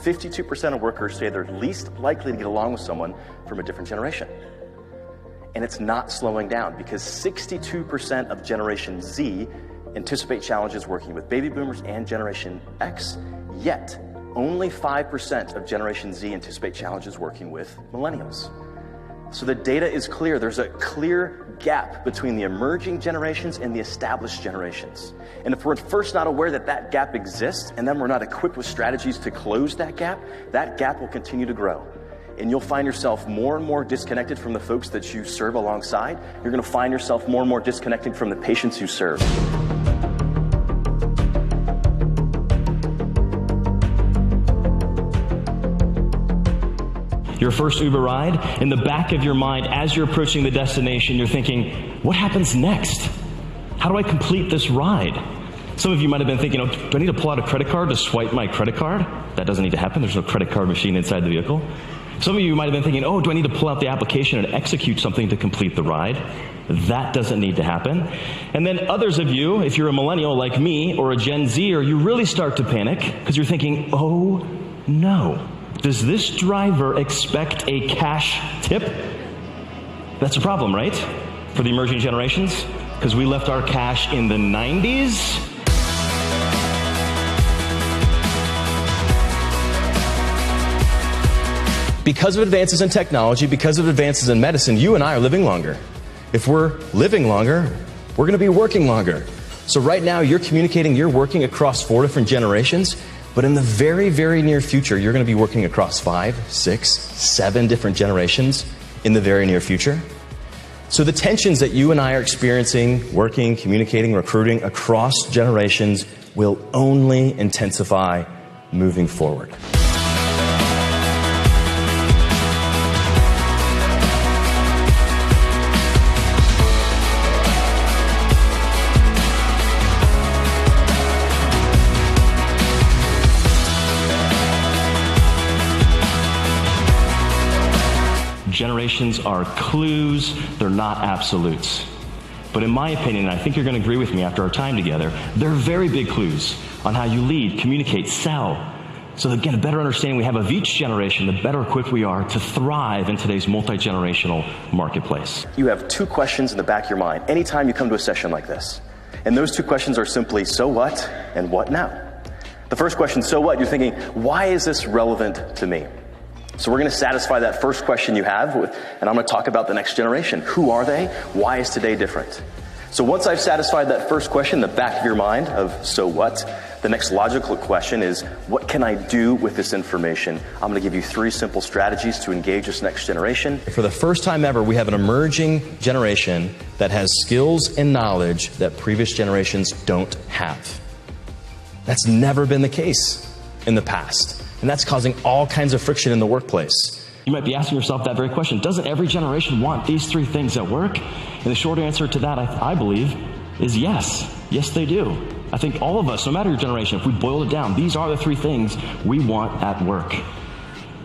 52% of workers say they're least likely to get along with someone from a different generation. And it's not slowing down because 62% of Generation Z anticipate challenges working with baby boomers and Generation X, yet only 5% of Generation Z anticipate challenges working with millennials. So the data is clear. There's a clear gap between the emerging generations and the established generations. And if we're first not aware that that gap exists, and then we're not equipped with strategies to close that gap will continue to grow. And you'll find yourself more and more disconnected from the folks that you serve alongside. You're going to find yourself more and more disconnected from the patients you serve. Your first Uber ride, in the back of your mind, as you're approaching the destination, you're thinking, what happens next? How do I complete this ride? Some of you might have been thinking, do I need to pull out a credit card to swipe my credit card? That doesn't need to happen. There's no credit card machine inside the vehicle. Some of you might have been thinking, do I need to pull out the application and execute something to complete the ride? That doesn't need to happen. And then others of you, if you're a millennial like me or a Gen Zer, you really start to panic because you're thinking, oh no. Does this driver expect a cash tip? That's a problem, right? For the emerging generations? Because we left our cash in the 90s? Because of advances in technology, because of advances in medicine, you and I are living longer. If we're living longer, we're going to be working longer. So right now, you're communicating, you're working across 4 different generations. But in the very, very near future, you're going to be working across 5, 6, 7 different generations in the very near future. So the tensions that you and I are experiencing, working, communicating, recruiting across generations will only intensify moving forward. Generations are clues, they're not absolutes. But in my opinion, and I think you're going to agree with me after our time together, they're very big clues on how you lead, communicate, sell. So that, again, the better understanding we have of each generation, the better equipped we are to thrive in today's multi-generational marketplace. You have 2 questions in the back of your mind anytime you come to a session like this. And those 2 questions are simply, so what and what now? The first question, so what? You're thinking, why is this relevant to me? So we're going to satisfy that first question you have, and I'm going to talk about the next generation. Who are they? Why is today different? So once I've satisfied that first question in the back of your mind of so what, the next logical question is, what can I do with this information? I'm going to give you 3 simple strategies to engage this next generation. For the first time ever, we have an emerging generation that has skills and knowledge that previous generations don't have. That's never been the case in the past. And that's causing all kinds of friction in the workplace. You might be asking yourself that very question. Doesn't every generation want these 3 things at work? And the short answer to that, I believe, is yes. Yes, they do. I think all of us, no matter your generation, if we boil it down, these are the 3 things we want at work.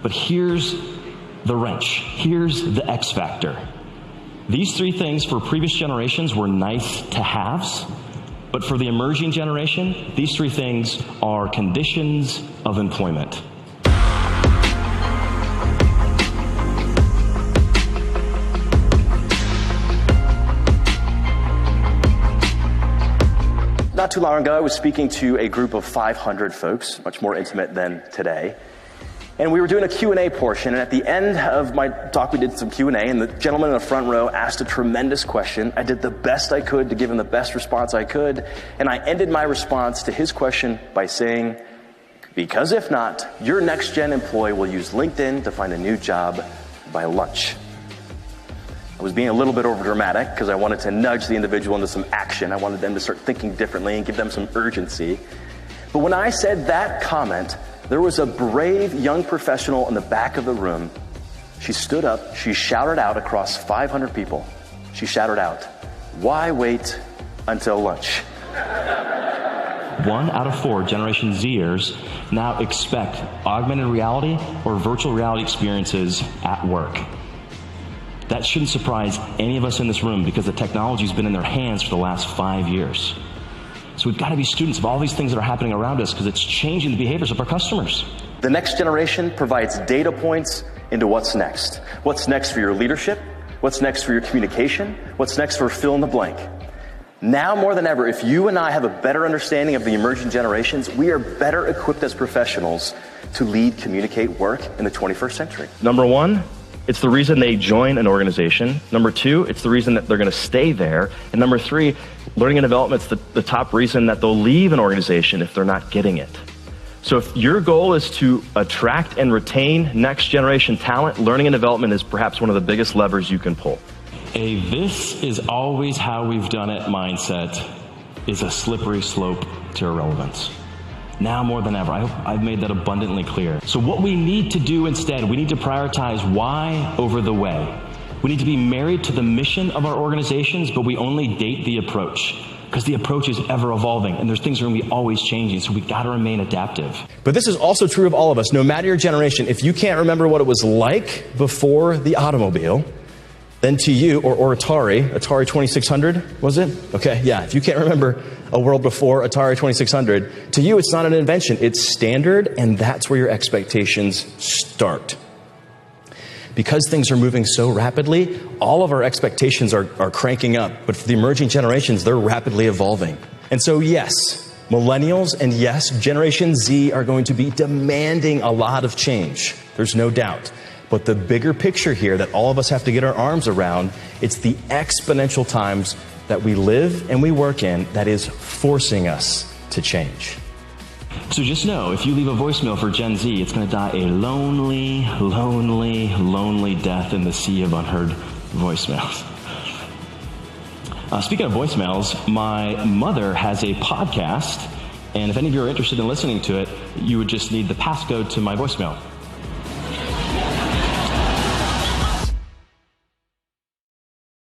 But here's the wrench. Here's the X factor. These 3 things for previous generations were nice to haves. But for the emerging generation, these 3 things are conditions of employment. Not too long ago, I was speaking to a group of 500 folks, much more intimate than today. And we were doing a Q&A portion, and at the end of my talk, we did some Q&A, and the gentleman in the front row asked a tremendous question. I did the best I could to give him the best response I could, and I ended my response to his question by saying, because if not, your next-gen employee will use LinkedIn to find a new job by lunch. I was being a little bit overdramatic because I wanted to nudge the individual into some action. I wanted them to start thinking differently and give them some urgency. But when I said that comment, there was a brave young professional in the back of the room. She stood up, she shouted out across 500 people. She shouted out, why wait until lunch? 1 out of 4 Generation Zers now expect augmented reality or virtual reality experiences at work. That shouldn't surprise any of us in this room because the technology's been in their hands for the last 5 years. So we've got to be students of all these things that are happening around us because it's changing the behaviors of our customers. The next generation provides data points into what's next. What's next for your leadership? What's next for your communication? What's next for fill in the blank? Now more than ever, if you and I have a better understanding of the emerging generations, we are better equipped as professionals to lead, communicate, work in the 21st century. Number one, it's the reason they join an organization. Number two, it's the reason that they're going to stay there. And number three, learning and development's the top reason that they'll leave an organization if they're not getting it. So if your goal is to attract and retain next generation talent, learning and development is perhaps one of the biggest levers you can pull. A "this is always how we've done it" mindset is a slippery slope to irrelevance. Now more than ever, I hope I've made that abundantly clear. So what we need to do instead, we need to prioritize why over the way. We need to be married to the mission of our organizations, but we only date the approach, because the approach is ever evolving and there's things that are going to be always changing, so we got to remain adaptive. But this is also true of all of us. No matter your generation, if you can't remember what it was like before the automobile, then to you, or Atari 2600, was it? Okay, yeah, if you can't remember a world before Atari 2600, to you it's not an invention, it's standard, and that's where your expectations start. Because things are moving so rapidly, all of our expectations are cranking up, but for the emerging generations, they're rapidly evolving. And so yes, millennials and yes, Generation Z are going to be demanding a lot of change. There's no doubt. But the bigger picture here that all of us have to get our arms around, it's the exponential times that we live and we work in that is forcing us to change. So just know, if you leave a voicemail for Gen Z, it's going to die a lonely, lonely, lonely death in the sea of unheard voicemails. Speaking of voicemails, my mother has a podcast, and if any of you are interested in listening to it, you would just need the passcode to my voicemail.